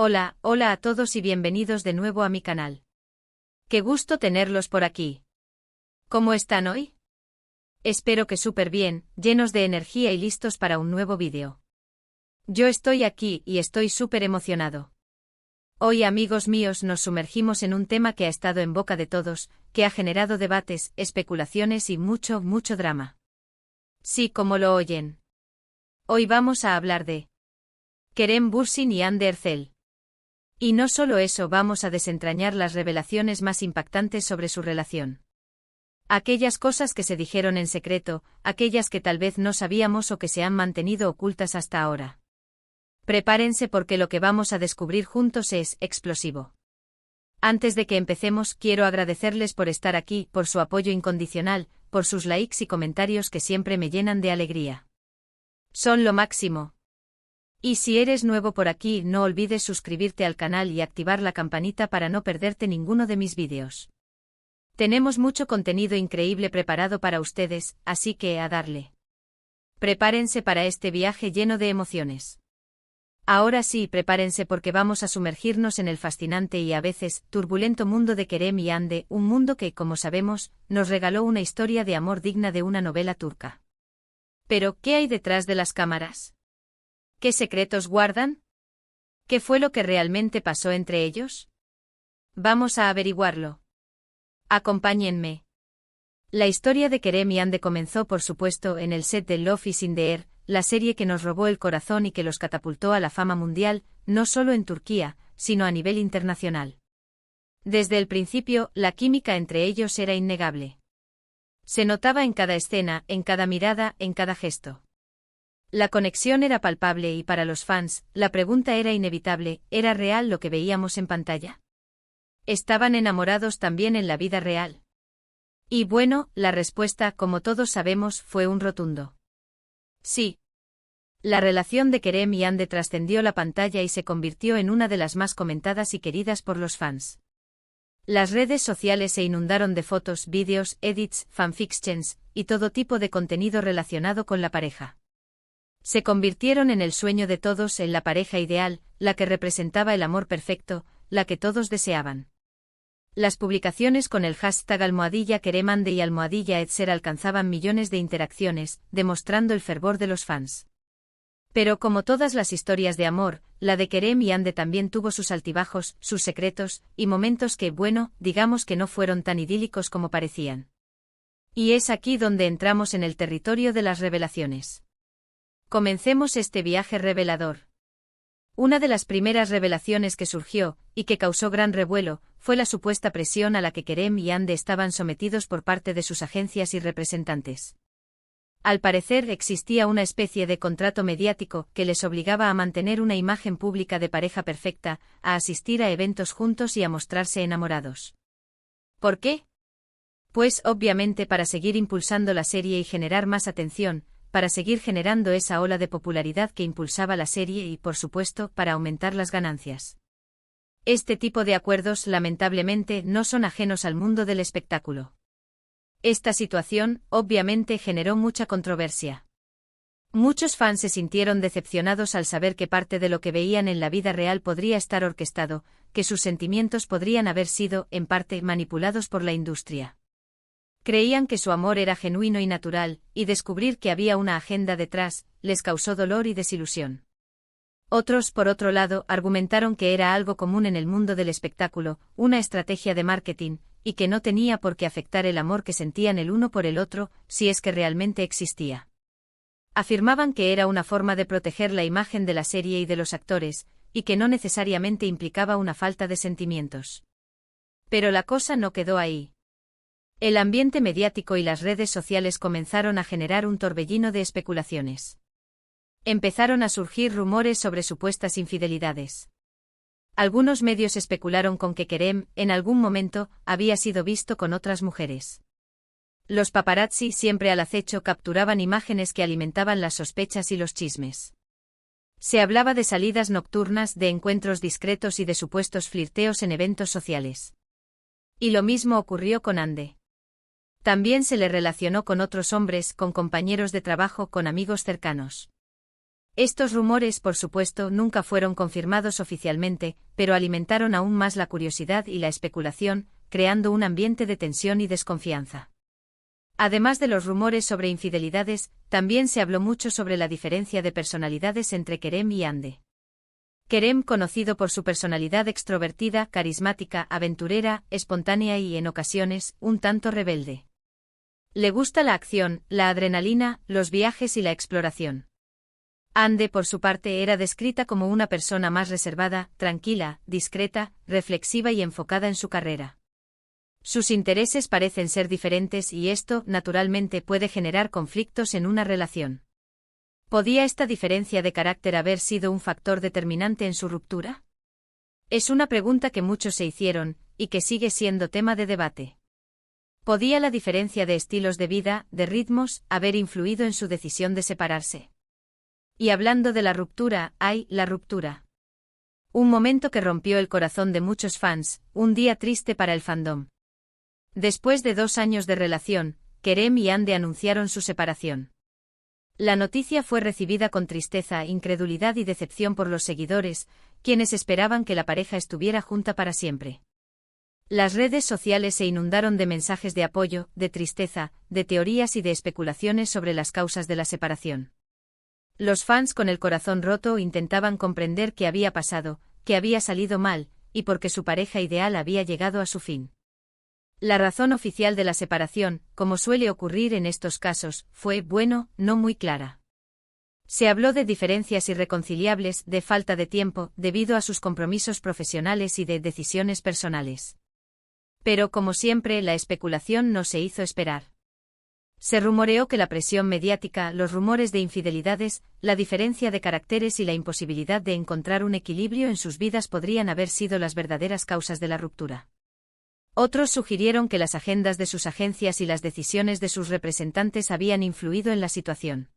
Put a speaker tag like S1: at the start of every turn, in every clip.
S1: Hola, hola a todos y bienvenidos de nuevo a mi canal. Qué gusto tenerlos por aquí. ¿Cómo están hoy? Espero que súper bien, llenos de energía y listos para un nuevo vídeo. Yo estoy aquí y estoy súper emocionado. Hoy, amigos míos, nos sumergimos en un tema que ha estado en boca de todos, que ha generado debates, especulaciones y mucho, mucho drama. Sí, como lo oyen. Hoy vamos a hablar de Kerem Bürsin y Hande Erçel. Y no solo eso, vamos a desentrañar las revelaciones más impactantes sobre su relación. Aquellas cosas que se dijeron en secreto, aquellas que tal vez no sabíamos o que se han mantenido ocultas hasta ahora. Prepárense porque lo que vamos a descubrir juntos es explosivo. Antes de que empecemos, quiero agradecerles por estar aquí, por su apoyo incondicional, por sus likes y comentarios que siempre me llenan de alegría. Son lo máximo. Y si eres nuevo por aquí, no olvides suscribirte al canal y activar la campanita para no perderte ninguno de mis vídeos. Tenemos mucho contenido increíble preparado para ustedes, así que a darle. Prepárense para este viaje lleno de emociones. Ahora sí, prepárense porque vamos a sumergirnos en el fascinante y a veces turbulento mundo de Kerem y Hande, un mundo que, como sabemos, nos regaló una historia de amor digna de una novela turca. Pero, ¿qué hay detrás de las cámaras? ¿Qué secretos guardan? ¿Qué fue lo que realmente pasó entre ellos? Vamos a averiguarlo. Acompáñenme. La historia de Kerem y Hande comenzó, por supuesto, en el set de Love is in the Air, la serie que nos robó el corazón y que los catapultó a la fama mundial, no solo en Turquía, sino a nivel internacional. Desde el principio, la química entre ellos era innegable. Se notaba en cada escena, en cada mirada, en cada gesto. La conexión era palpable y para los fans, la pregunta era inevitable, ¿era real lo que veíamos en pantalla? ¿Estaban enamorados también en la vida real? Y bueno, la respuesta, como todos sabemos, fue un rotundo sí. La relación de Kerem y Hande trascendió la pantalla y se convirtió en una de las más comentadas y queridas por los fans. Las redes sociales se inundaron de fotos, vídeos, edits, fanfictions, y todo tipo de contenido relacionado con la pareja. Se convirtieron en el sueño de todos, en la pareja ideal, la que representaba el amor perfecto, la que todos deseaban. Las publicaciones con el hashtag #KeremHande y #Etser alcanzaban millones de interacciones, demostrando el fervor de los fans. Pero como todas las historias de amor, la de Kerem y Hande también tuvo sus altibajos, sus secretos, y momentos que, bueno, digamos que no fueron tan idílicos como parecían. Y es aquí donde entramos en el territorio de las revelaciones. Comencemos este viaje revelador. Una de las primeras revelaciones que surgió, y que causó gran revuelo, fue la supuesta presión a la que Kerem y Hande estaban sometidos por parte de sus agencias y representantes. Al parecer existía una especie de contrato mediático que les obligaba a mantener una imagen pública de pareja perfecta, a asistir a eventos juntos y a mostrarse enamorados. ¿Por qué? Pues obviamente para seguir impulsando la serie y generar más atención, para seguir generando esa ola de popularidad que impulsaba la serie y, por supuesto, para aumentar las ganancias. Este tipo de acuerdos, lamentablemente, no son ajenos al mundo del espectáculo. Esta situación, obviamente, generó mucha controversia. Muchos fans se sintieron decepcionados al saber que parte de lo que veían en la vida real podría estar orquestado, que sus sentimientos podrían haber sido, en parte, manipulados por la industria. Creían que su amor era genuino y natural, y descubrir que había una agenda detrás, les causó dolor y desilusión. Otros, por otro lado, argumentaron que era algo común en el mundo del espectáculo, una estrategia de marketing, y que no tenía por qué afectar el amor que sentían el uno por el otro, si es que realmente existía. Afirmaban que era una forma de proteger la imagen de la serie y de los actores, y que no necesariamente implicaba una falta de sentimientos. Pero la cosa no quedó ahí. El ambiente mediático y las redes sociales comenzaron a generar un torbellino de especulaciones. Empezaron a surgir rumores sobre supuestas infidelidades. Algunos medios especularon con que Kerem, en algún momento, había sido visto con otras mujeres. Los paparazzi, siempre al acecho, capturaban imágenes que alimentaban las sospechas y los chismes. Se hablaba de salidas nocturnas, de encuentros discretos y de supuestos flirteos en eventos sociales. Y lo mismo ocurrió con Hande. También se le relacionó con otros hombres, con compañeros de trabajo, con amigos cercanos. Estos rumores, por supuesto, nunca fueron confirmados oficialmente, pero alimentaron aún más la curiosidad y la especulación, creando un ambiente de tensión y desconfianza. Además de los rumores sobre infidelidades, también se habló mucho sobre la diferencia de personalidades entre Kerem y Hande. Kerem, conocido por su personalidad extrovertida, carismática, aventurera, espontánea y, en ocasiones, un tanto rebelde. Le gusta la acción, la adrenalina, los viajes y la exploración. Hande, por su parte, era descrita como una persona más reservada, tranquila, discreta, reflexiva y enfocada en su carrera. Sus intereses parecen ser diferentes y esto, naturalmente, puede generar conflictos en una relación. ¿Podía esta diferencia de carácter haber sido un factor determinante en su ruptura? Es una pregunta que muchos se hicieron, y que sigue siendo tema de debate. ¿Podía la diferencia de estilos de vida, de ritmos, haber influido en su decisión de separarse? Y hablando de la ruptura, la ruptura. Un momento que rompió el corazón de muchos fans, un día triste para el fandom. Después de 2 años de relación, Kerem y Hande anunciaron su separación. La noticia fue recibida con tristeza, incredulidad y decepción por los seguidores, quienes esperaban que la pareja estuviera junta para siempre. Las redes sociales se inundaron de mensajes de apoyo, de tristeza, de teorías y de especulaciones sobre las causas de la separación. Los fans con el corazón roto intentaban comprender qué había pasado, qué había salido mal, y por qué su pareja ideal había llegado a su fin. La razón oficial de la separación, como suele ocurrir en estos casos, fue, no muy clara. Se habló de diferencias irreconciliables, de falta de tiempo, debido a sus compromisos profesionales y de decisiones personales. Pero, como siempre, la especulación no se hizo esperar. Se rumoreó que la presión mediática, los rumores de infidelidades, la diferencia de caracteres y la imposibilidad de encontrar un equilibrio en sus vidas podrían haber sido las verdaderas causas de la ruptura. Otros sugirieron que las agendas de sus agencias y las decisiones de sus representantes habían influido en la situación.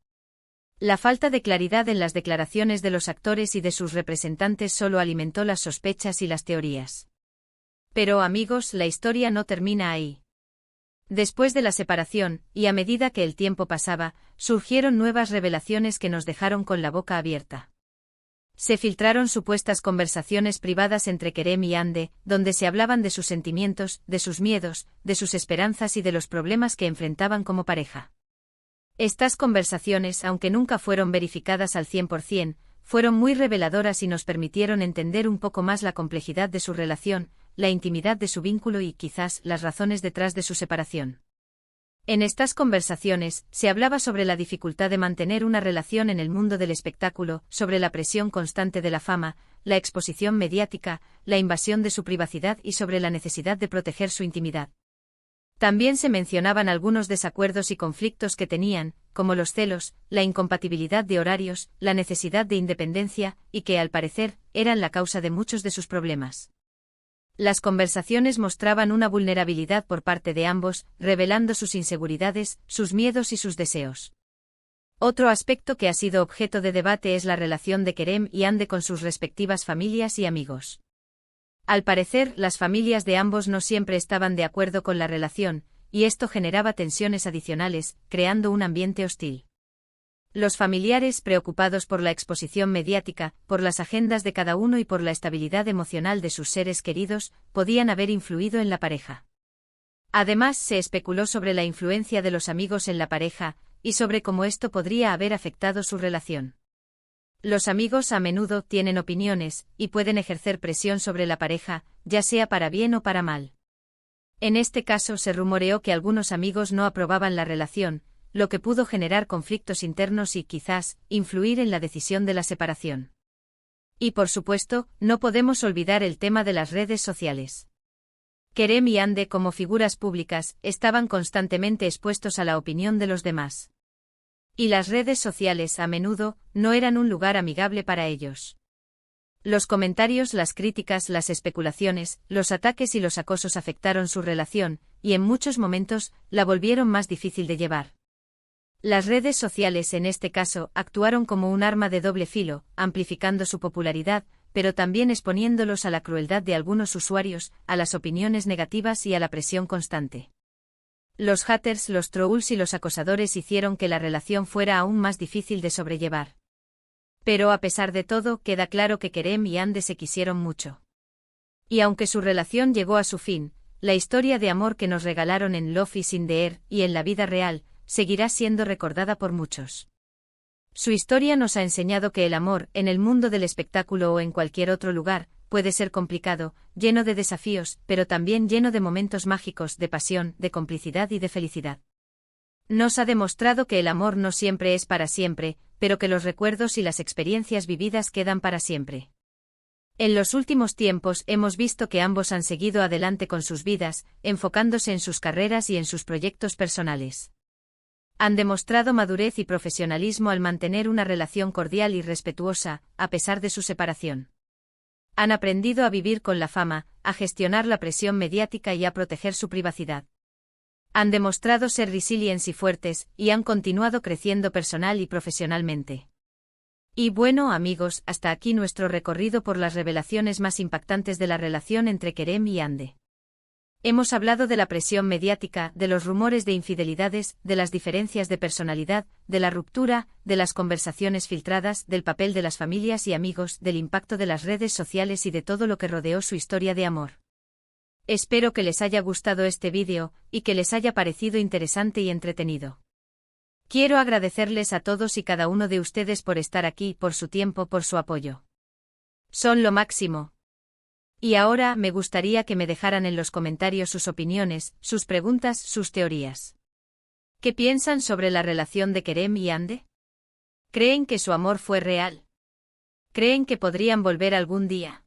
S1: La falta de claridad en las declaraciones de los actores y de sus representantes solo alimentó las sospechas y las teorías. Pero, amigos, la historia no termina ahí. Después de la separación, y a medida que el tiempo pasaba, surgieron nuevas revelaciones que nos dejaron con la boca abierta. Se filtraron supuestas conversaciones privadas entre Kerem y Hande, donde se hablaban de sus sentimientos, de sus miedos, de sus esperanzas y de los problemas que enfrentaban como pareja. Estas conversaciones, aunque nunca fueron verificadas al 100%, fueron muy reveladoras y nos permitieron entender un poco más la complejidad de su relación, la intimidad de su vínculo y, quizás, las razones detrás de su separación. En estas conversaciones, se hablaba sobre la dificultad de mantener una relación en el mundo del espectáculo, sobre la presión constante de la fama, la exposición mediática, la invasión de su privacidad y sobre la necesidad de proteger su intimidad. También se mencionaban algunos desacuerdos y conflictos que tenían, como los celos, la incompatibilidad de horarios, la necesidad de independencia, y que, al parecer, eran la causa de muchos de sus problemas. Las conversaciones mostraban una vulnerabilidad por parte de ambos, revelando sus inseguridades, sus miedos y sus deseos. Otro aspecto que ha sido objeto de debate es la relación de Kerem y Hande con sus respectivas familias y amigos. Al parecer, las familias de ambos no siempre estaban de acuerdo con la relación, y esto generaba tensiones adicionales, creando un ambiente hostil. Los familiares, preocupados por la exposición mediática, por las agendas de cada uno y por la estabilidad emocional de sus seres queridos, podían haber influido en la pareja. Además, se especuló sobre la influencia de los amigos en la pareja, y sobre cómo esto podría haber afectado su relación. Los amigos a menudo tienen opiniones, y pueden ejercer presión sobre la pareja, ya sea para bien o para mal. En este caso se rumoreó que algunos amigos no aprobaban la relación, lo que pudo generar conflictos internos y, quizás, influir en la decisión de la separación. Y por supuesto, no podemos olvidar el tema de las redes sociales. Kerem y Hande, como figuras públicas, estaban constantemente expuestos a la opinión de los demás. Y las redes sociales, a menudo, no eran un lugar amigable para ellos. Los comentarios, las críticas, las especulaciones, los ataques y los acosos afectaron su relación, y en muchos momentos, la volvieron más difícil de llevar. Las redes sociales en este caso actuaron como un arma de doble filo, amplificando su popularidad, pero también exponiéndolos a la crueldad de algunos usuarios, a las opiniones negativas y a la presión constante. Los haters, los trolls y los acosadores hicieron que la relación fuera aún más difícil de sobrellevar. Pero a pesar de todo, queda claro que Kerem y Ande se quisieron mucho. Y aunque su relación llegó a su fin, la historia de amor que nos regalaron en Love is in the Air y en la vida real, seguirá siendo recordada por muchos. Su historia nos ha enseñado que el amor, en el mundo del espectáculo o en cualquier otro lugar, puede ser complicado, lleno de desafíos, pero también lleno de momentos mágicos, de pasión, de complicidad y de felicidad. Nos ha demostrado que el amor no siempre es para siempre, pero que los recuerdos y las experiencias vividas quedan para siempre. En los últimos tiempos hemos visto que ambos han seguido adelante con sus vidas, enfocándose en sus carreras y en sus proyectos personales. Han demostrado madurez y profesionalismo al mantener una relación cordial y respetuosa, a pesar de su separación. Han aprendido a vivir con la fama, a gestionar la presión mediática y a proteger su privacidad. Han demostrado ser resilientes y fuertes, y han continuado creciendo personal y profesionalmente. Y bueno, amigos, hasta aquí nuestro recorrido por las revelaciones más impactantes de la relación entre Kerem y Ande. Hemos hablado de la presión mediática, de los rumores de infidelidades, de las diferencias de personalidad, de la ruptura, de las conversaciones filtradas, del papel de las familias y amigos, del impacto de las redes sociales y de todo lo que rodeó su historia de amor. Espero que les haya gustado este vídeo, y que les haya parecido interesante y entretenido. Quiero agradecerles a todos y cada uno de ustedes por estar aquí, por su tiempo, por su apoyo. Son lo máximo. Y ahora me gustaría que me dejaran en los comentarios sus opiniones, sus preguntas, sus teorías. ¿Qué piensan sobre la relación de Kerem y Ande? ¿Creen que su amor fue real? ¿Creen que podrían volver algún día?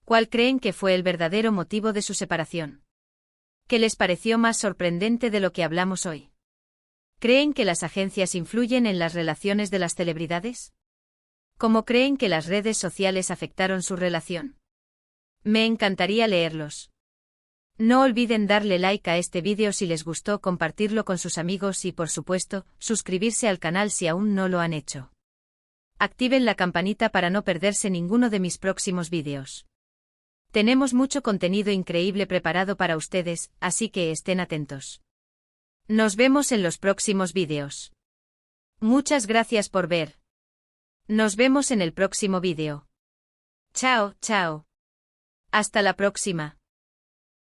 S1: ¿Cuál creen que fue el verdadero motivo de su separación? ¿Qué les pareció más sorprendente de lo que hablamos hoy? ¿Creen que las agencias influyen en las relaciones de las celebridades? ¿Cómo creen que las redes sociales afectaron su relación? Me encantaría leerlos. No olviden darle like a este vídeo si les gustó, compartirlo con sus amigos y, por supuesto, suscribirse al canal si aún no lo han hecho. Activen la campanita para no perderse ninguno de mis próximos vídeos. Tenemos mucho contenido increíble preparado para ustedes, así que estén atentos. Nos vemos en los próximos vídeos. Muchas gracias por ver. Nos vemos en el próximo vídeo. Chao, chao. Hasta la próxima.